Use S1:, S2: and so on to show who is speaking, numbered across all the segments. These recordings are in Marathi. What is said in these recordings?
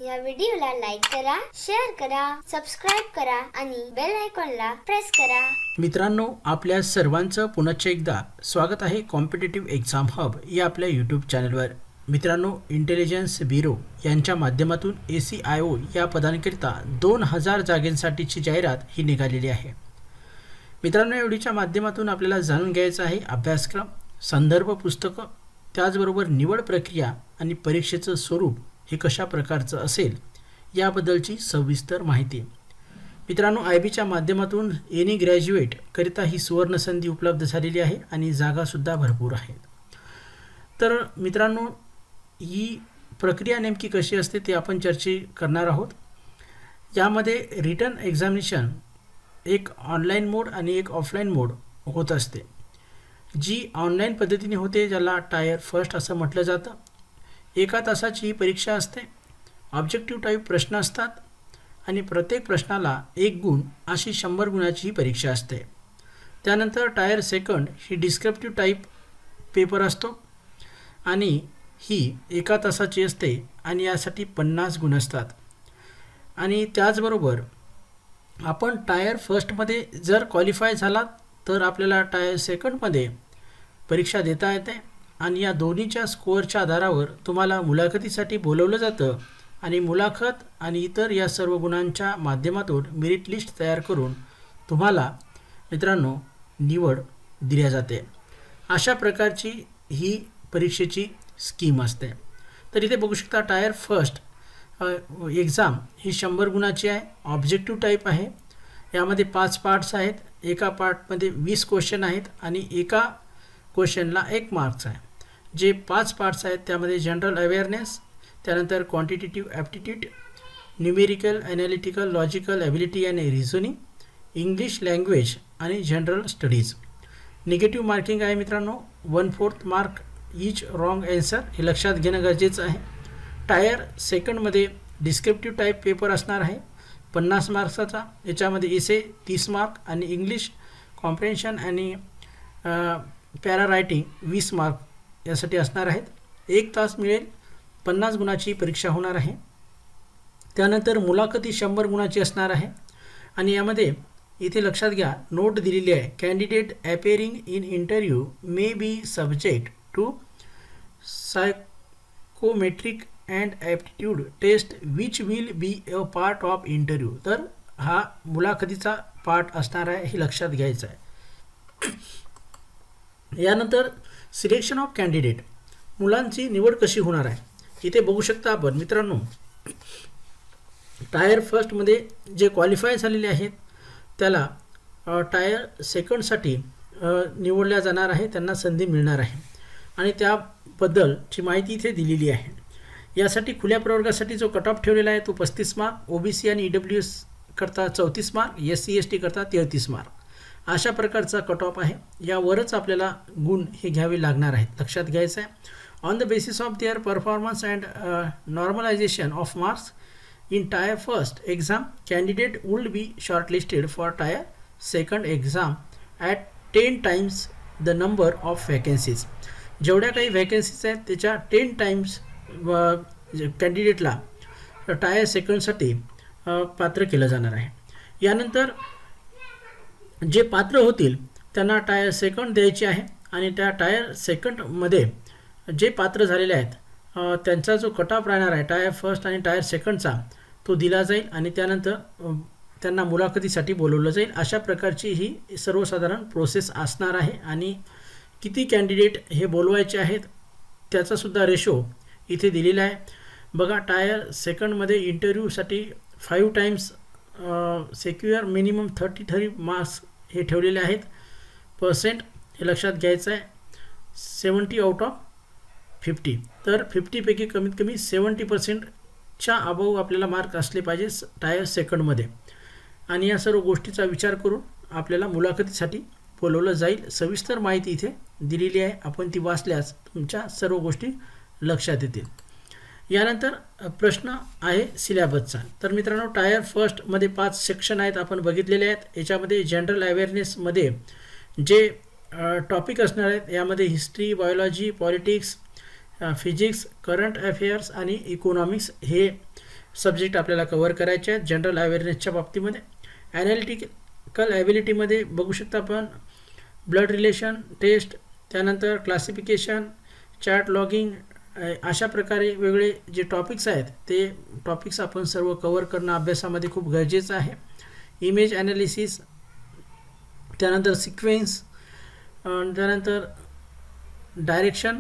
S1: या व्हिडिओला लाईक करा, शेअर करा, सबस्क्राइब करा आणि बेल आयकॉनला प्रेस करा।
S2: मित्रांनो, आपल्या सर्वांचं पुन्हा एकदा स्वागत आहे कॉम्पिटिटिव्ह एक्झाम हब या आपल्या यूट्यूब चॅनलवर। मित्रांनो, इंटेलिजन्स ब्युरो यांच्या माध्यमातून ACIO या पदांकरिता 2000 जागांसाठीची जाहिरात ही निघालेली आहे। मित्रांनो, या व्हिडिओच्या माध्यमातून आपल्याला जाणून घ्यायचं आहे अभ्यासक्रम, संदर्भ पुस्तकं, त्याचबरोबर निवड प्रक्रिया आणि परीक्षेचं स्वरूप हे कशा प्रकारचं असेल याबद्दलची सविस्तर माहिती। मित्रांनो, IBच्या माध्यमातून एनी ग्रॅज्युएट करिता ही सुवर्ण संधी उपलब्ध झालेली आहे आणि जागा सुद्धा भरपूर आहेत। तर मित्रांनो, ही प्रक्रिया नेमकी कशी असते ते आपण चर्चा करणार आहोत। यामध्ये रिटन एक्झामिनेशन एक ऑनलाइन मोड आणि एक ऑफलाइन मोड होत असते। जी ऑनलाइन पद्धतीने होते ज्याला टायर फर्स्ट असं म्हटलं जातं। 1 तासाची ही परीक्षा असते। ऑब्जेक्टिव्ह टाईप प्रश्न असतात आणि प्रत्येक प्रश्नाला 1 गुण अशी 100 गुणाची ही परीक्षा असते। त्यानंतर टायर सेकंड ही डिस्क्रिप्टिव्ह टाईप पेपर असतो आणि ही 1 तासाची असते आणि यासाठी 50 गुण असतात। आणि त्याचबरोबर आपण टायर फर्स्टमध्ये जर क्वालिफाय झालात तर आपल्याला टायर सेकंडमध्ये परीक्षा देता येते आणि या दोन्हीच्या स्कोअरच्या आधारावर तुम्हाला मुलाखतीसाठी बोलवलं जातं आणि मुलाखत आणि इतर या सर्व गुणांच्या माध्यमातून मेरिट लिस्ट तयार करून तुम्हाला मित्रांनो निवड दिली जाते। अशा प्रकारची ही परीक्षेची स्कीम असते। तर इथे बघू शकता टायर फर्स्ट एक्झाम ही 100 गुणाची आहे। ऑब्जेक्टिव्ह टाईप आहे। यामध्ये 5 पार्ट्स आहेत। एका पार्टमध्ये 20 क्वेश्चन आहेत आणि एका क्वेश्चनला 1 मार्क्स आहे। जे 5 पार्ट्स आहेत त्यामध्ये जनरल अवेअरनेस, त्यानंतर quantitative aptitude, numerical, analytical, logical ability आणि रिझनिंग, इंग्लिश लँग्वेज आणि जनरल स्टडीज। निगेटिव्ह मार्किंग आहे मित्रांनो, 1/4 मार्क ईच रॉंग ॲन्सर हे लक्षात घेणं गरजेचं आहे। टायर सेकंडमध्ये डिस्क्रिप्टिव्ह टाईप पेपर असणार आहे 50 मार्क्सचा। याच्यामध्ये इसे 30 मार्क आणि इंग्लिश कॉम्प्रेन्शन आणि पॅरा रायटिंग 20 मार्क यासाठी असणार आहेत। 1 तास मिळेल, 50 गुणाची परीक्षा होणार आहे। त्यानंतर मुलाखती 100 गुणाची असणार आहे आणि यामध्ये इथे लक्षात घ्या नोट दिलेली आहे, candidate appearing in interview may be subject to psychometric and aptitude test which will be a part of interview. तर हा मुलाखतीचा पार्ट असणार आहे हे लक्षात घ्यायचं आहे। यानंतर सिलेक्शन ऑफ कॅन्डिडेट, मुलांची निवड कशी होणार आहे इथे बघू शकता आपण मित्रांनो। टायर फर्स्टमध्ये जे क्वालिफाय झालेले आहेत त्याला टायर सेकंडसाठी निवडल्या जाणार आहे, त्यांना संधी मिळणार आहे आणि त्याबद्दलची माहिती इथे दिलेली आहे। यासाठी खुल्या प्रवर्गासाठी जो कट ऑफ ठेवलेला आहे तो 35 मार्क, OBC आणि EWS करता 34 मार्क, SC ST करता 33 मार्क अशा प्रकारचा कट ऑफ आहे। यावरच आपल्याला गुण हे घ्यावे लागणार आहेत, लक्षात घ्यायचं आहे। On the basis of their performance and normalisation of marks in tier first exam candidate would be shortlisted for tier second exam at 10 times the number of vacancies. जेवढ्या काही वॅकन्सीज आहेत त्याच्या 10 टाइम्स कॅन्डिडेटला टायर सेकंडसाठी पात्र केलं जाणार आहे। यानंतर जे पात्र होतील त्यांना टायर सेकंड द्यायची आहे आणि त्या टायर सेकंडमध्ये जे पात्र झालेले आहेत त्यांचा जो कट ऑफ राहणार आहे टायर फर्स्ट आणि टायर सेकंडचा तो दिला जाईल आणि त्यानंतर त्यांना मुलाखतीसाठी बोलवलं जाईल। अशा प्रकारची ही सर्वसाधारण प्रोसेस असणार आहे आणि किती कॅन्डिडेट हे बोलवायचे आहेत त्याचासुद्धा रेशो इथे दिलेला आहे। बघा, टायर सेकंडमध्ये इंटरव्ह्यूसाठी 5 टाइम्स सेक्युअर मिनिमम 30 मार्क्स हे ठेवलेले आहेत। पर्सेंट हे लक्षात घ्यायचं आहे 70 आउट ऑफ 50। तर 50 पैकी कमीत कमी 70%च्या अबव आपल्याला मार्क असले पाहिजे टायर सेकंडमध्ये आणि या सर्व गोष्टीचा विचार करून आपल्याला मुलाखतीसाठी बोलवलं जाईल। सविस्तर माहिती इथे दिलेली आहे, आपण ती वाचल्यास तुमच्या सर्व गोष्टी लक्षात येतील। यानंतर प्रश्न आहे सिलेबसचा। तर मित्रांनो, टायर फर्स्टमध्ये 5 सेक्शन आहेत आपण बघितलेले आहेत। याच्यामध्ये जनरल अवेअरनेसमध्ये जे टॉपिक असणार आहेत यामध्ये history, biology, politics, physics, current affairs आणि इकॉनॉमिक्स हे सब्जेक्ट आपल्याला कव्हर करायचे आहेत जनरल अवेअरनेसच्या बाबतीमध्ये. ॲनालिटिकल ॲबिलिटीमध्ये बघू शकता आपण ब्लड रिलेशन टेस्ट, त्यानंतर क्लासिफिकेशन, चार्ट लॉगिंग, अशा प्रकारे वेगळे जे टॉपिक्स आहेत ते टॉपिक्स आपण सर्व कव्हर करणं अभ्यासामध्ये खूप गरजेचं आहे. इमेज ॲनालिसिस, त्यानंतर सिक्वेन्स, त्यानंतर डायरेक्शन,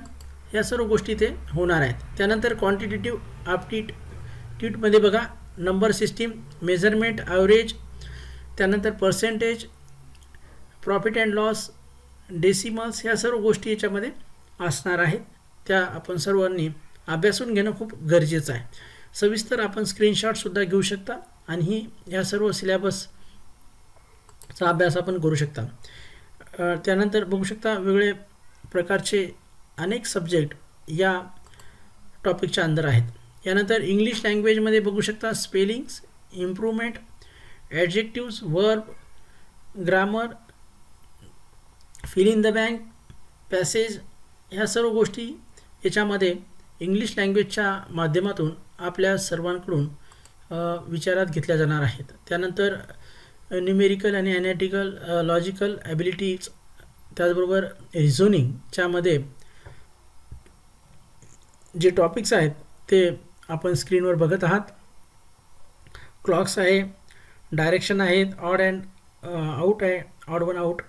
S2: या सर्व गोष्टी ते होणार आहेत. त्यानंतर क्वांटिटेटिव्ह ॲप्टिट्यूडमध्ये बघा नंबर सिस्टीम, मेजरमेंट, ॲव्हरेज, त्यानंतर percentage, profit and loss, decimals, ह्या सर्व गोष्टी याच्यामध्ये असणार आहेत. त्या आपण सर्वांनी अभ्यासून घेणं खूप गरजेचं आहे. सविस्तर आपण स्क्रीनशॉटसुद्धा घेऊ शकता आणि ह्या सर्व सिलेबसचा अभ्यास आपण करू शकता. त्यानंतर बघू शकता वेगळे प्रकारचे अनेक सब्जेक्ट या टॉपिकच्या अंदर आहेत. यानंतर इंग्लिश लँग्वेजमध्ये बघू शकता spellings, improvement, adjectives, verb, grammar, fill in the bank, passage, ह्या सर्व गोष्टी याच्यामध्ये इंग्लिश लँग्वेजच्या माध्यमातून आपल्या सर्वांकडून विचारात घेतल्या जाणार आहेत. त्यानंतर न्यूमेरिकल आणि ॲनालिटिकल लॉजिकल ॲबिलिटीज, त्याचबरोबर रिझनिंगच्यामध्ये जे टॉपिक्स आहेत ते आपण स्क्रीनवर बघत आहात. क्लॉक्स आहे, डायरेक्शन आहेत, ऑड अँड आऊट आहे, ऑड वन आऊट,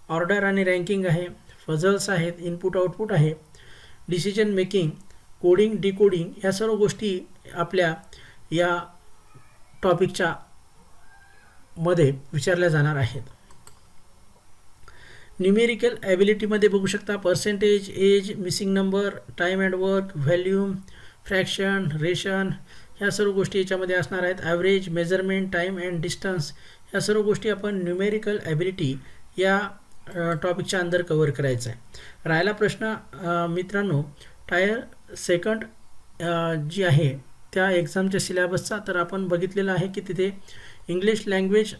S2: ऑर्डर आणि रँकिंग आहे, फजल्स आहेत, इनपुट आउटपुट आहे, डिसिजन मेकिंग, कोडिंग, डिकोडिंग, ह्या सर्व गोष्टी आपल्या या टॉपिकच्या मध्ये विचारल्या जाणार आहेत. न्यूमेरिकल ॲबिलिटीमध्ये बघू शकता percentage, age, missing number, time and work, volume, fraction, रेशन, ह्या सर्व गोष्टी याच्यामध्ये असणार आहेत. Average, measurement, time and distance, ह्या सर्व गोष्टी आपण न्यूमेरिकल ॲबिलिटी या टॉपिकच्या अंदर कव्हर करायचं आहे. राहिला प्रश्न मित्रांनो टायर सेकंड जी आहे त्या एक्झामच्या सिलेबसचा, तर आपण बघितलेलं आहे की तिथे इंग्लिश लँग्वेज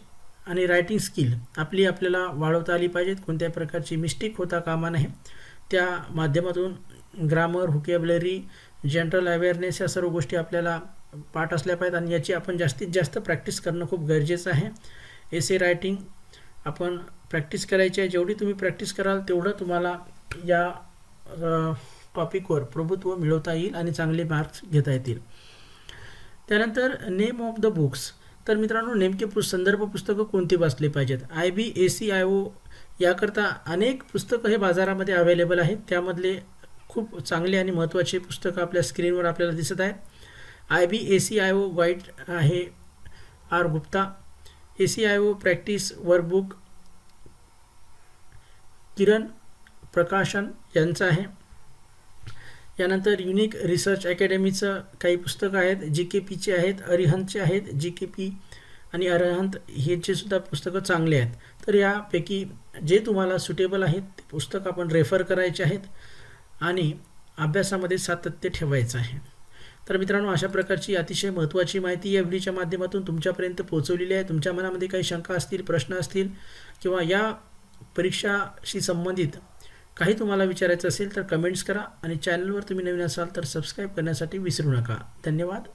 S2: आणि रायटिंग स्किल आपल्याला वाढवता आली पाहिजेत. कोणत्याही प्रकारची मिस्टेक होता कामा नये. त्या माध्यमातून ग्रामर, व्होकॅब्युलरी, जनरल अवेअरनेस, या सर्व गोष्टी आपल्याला पाठ असल्या पाहिजेत आणि याची आपण जास्तीत जास्त प्रॅक्टिस करणं खूप गरजेचं आहे. एसे रायटिंग आपण प्रॅक्टिस करायची आहे. जेवढी तुम्ही प्रॅक्टिस कराल तेवढं तुम्हाला या टॉपिकवर प्रभुत्व मिळवता येईल आणि चांगले मार्क्स घेता येतील. त्यानंतर नेम ऑफ द बुक्स, तर मित्रांनो नेमके संदर्भ पुस्तकं कोणती वाचली पाहिजेत. IB, ACIO याकरता अनेक पुस्तकं हे बाजारामध्ये अवेलेबल आहेत. त्यामधले खूप चांगले आणि महत्त्वाचे पुस्तकं आपल्या स्क्रीनवर आपल्याला दिसत आहे. IB, ACIO गाईड आहे R Gupta. ACIO practice workbook Kiran Prakashan यांचं आहे. यानंतर युनिक रिसर्च अकॅडमीचं काही पुस्तकं आहेत. GKPचे आहेत, अरिहंतचे आहेत. GKP आणि अरिहंत ह्याचे सुद्धा पुस्तकं चांगले आहेत. तर यापैकी जे तुम्हाला सुटेबल आहेत ते पुस्तक आपण रेफर करायचे आहेत आणि अभ्यासामध्ये सातत्य ठेवायचं आहे. तर मित्रांनो अशा प्रकारची अतिशय महत्त्वाची माहिती या व्हिडिओच्या माध्यमातून तुमच्यापर्यंत पोहोचवलेली आहे. तुमच्या मनामध्ये काही शंका असतील, प्रश्न असतील किंवा या परीक्षाशी संबंधित काही तुम्हाला विचारायचं असेल तर कमेंट्स करा आणि चॅनलवर तुम्ही नवीन असाल तर सबस्क्राईब करण्यासाठी विसरू नका. धन्यवाद.